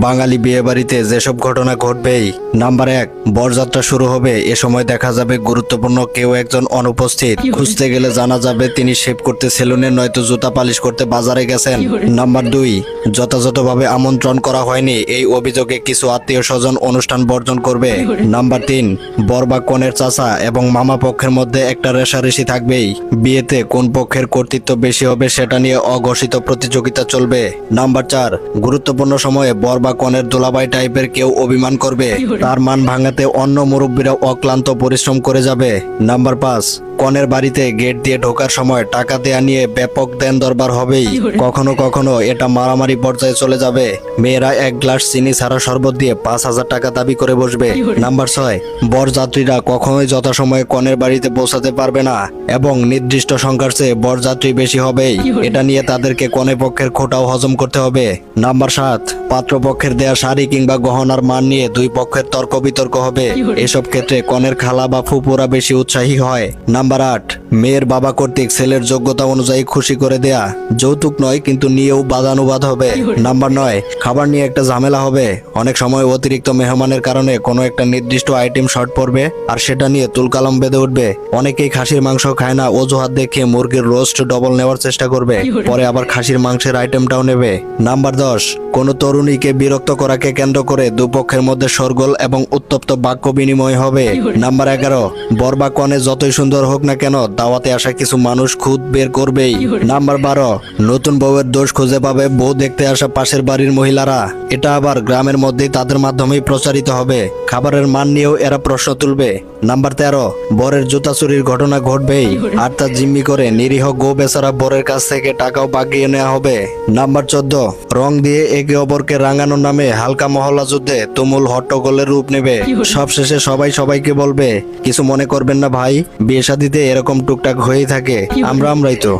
বাঙালি বিয়েবাড়িতে যেসব ঘটনা ঘটবেই। নাম্বার 1, বরযাত্রা শুরু হবে। এ সময় দেখা যাবে গুরুত্বপূর্ণ কেউ একজন অনুপস্থিত। খুঁজতে গেলে জানা যাবে তিনি শেভ করতে সেলুনে নয়তো জুতা পালিশ করতে বাজারে গেছেন। নাম্বার 2, যথাযথভাবে আমন্ত্রণ করা হয়নি এই অভিযোগে কিছু আত্মীয় স্বজন অনুষ্ঠান বর্জন করবে। নাম্বার 3, বর বা কনের চাচা এবং মামা পক্ষের মধ্যে একটা রেষারেষি থাকবেই। বিয়েতে কোন পক্ষের কর্তৃত্ব বেশি হবে সেটা নিয়ে অঘোষিত প্রতিযোগিতা চলবে। নাম্বার 4, গুরুত্বপূর্ণ সময়ে বর বা কনের দোলাভাই টাইপের কেউ অভিমান করবে। তার মান ভাঙাতে অন্য মুরব্বীরা অক্লান্ত পরিশ্রম করে যাবে। নাম্বার 5, কনের বাড়িতে গেট দিয়ে ঢোকার সময় টাকা দেয়া নিয়ে ব্যাপক দেন দরবার হবেই। কখনো কখনো এটা মারামারি পর্যায়ে চলে যাবে। মেয়েরা 1 গ্লাস চিনি ছাড়া শরবত দিয়ে 5,000 টাকা দাবি করে বসবে। নাম্বার 6, বরযাত্রীরা কখনোই যথাসময়ে কনের বাড়িতে পৌঁছাতে পারবে না এবং নির্দিষ্ট সংখ্যার চেয়ে বরযাত্রী বেশি হবেই। এটা নিয়ে তাদেরকে কনে পক্ষের খোটাও হজম করতে হবে। নাম্বার 7, পাত্রপক্ষের দেয়া শাড়ি কিংবা গহনার মান নিয়ে দুই পক্ষের তর্ক বিতর্ক হবে। এসব ক্ষেত্রে কনের খালা বা ফুপুরা বেশি উৎসাহী হয়। নাম্বার 8, মেয়ের বাবা কর্তৃক ছেলের যোগ্যতা অনুযায়ী খুশি করে দেয়া। যৌতুক নয় কিন্তু নিয়েও বাদানুবাদ হবে। নাম্বার 9, খাবার নিয়ে একটা ঝামেলা হবে। অনেক সময় অতিরিক্ত মেহমানের কারণে কোনো একটা নির্দিষ্ট আইটেম শর্ট পড়বে আর সেটা নিয়ে তুলকালাম বেঁধে উঠবে। অনেকেই খাসির মাংস খায় না অজুহাত দেখিয়ে মুরগির রোস্ট ডবল নেওয়ার চেষ্টা করবে, পরে আবার খাসির মাংসের আইটেমটাও নেবে। নাম্বার 10, কোন তরুণীকে বিরক্ত করাকে কেন্দ্র করে দুপক্ষের মধ্যে শোরগোল এবং উত্তপ্ত বাক্য বিনিময় হবে। নাম্বার 11, বর বা কনে যতই সুন্দর হোক না কেন দাওয়াতে আসা কিছু মানুষ খুদ বের করবেই। নাম্বার 12, নতুন বউয়ের দোষ খুঁজে পাবে বউ দেখতে আসা পাশের বাড়ির মহিলারা। এটা আবার গ্রামের মধ্যেই তাদের মাধ্যমেই প্রচারিত হবে। খাবারের মান নিয়েও এরা প্রশ্ন তুলবে। নাম্বার 13, বরের জুতা চুরির ঘটনা ঘটবেই আর তা জিম্মি করে নিরীহ গো বেচারা বরের কাছ থেকে টাকাও বাগিয়ে নেওয়া হবে। নাম্বার 14, রং দিয়ে একে অপরকে রাঙানোর নামে হালকা মহল্লা যুদ্ধে তুমুল হট্টগোলের রূপ নেবে। সবশেষে সবাই সবাইকে বলবে, কিছু মনে করবেন না ভাই, বিয়ে শাদিতে এরকম টুকটাক হয়েই থাকে, আমরাই তো।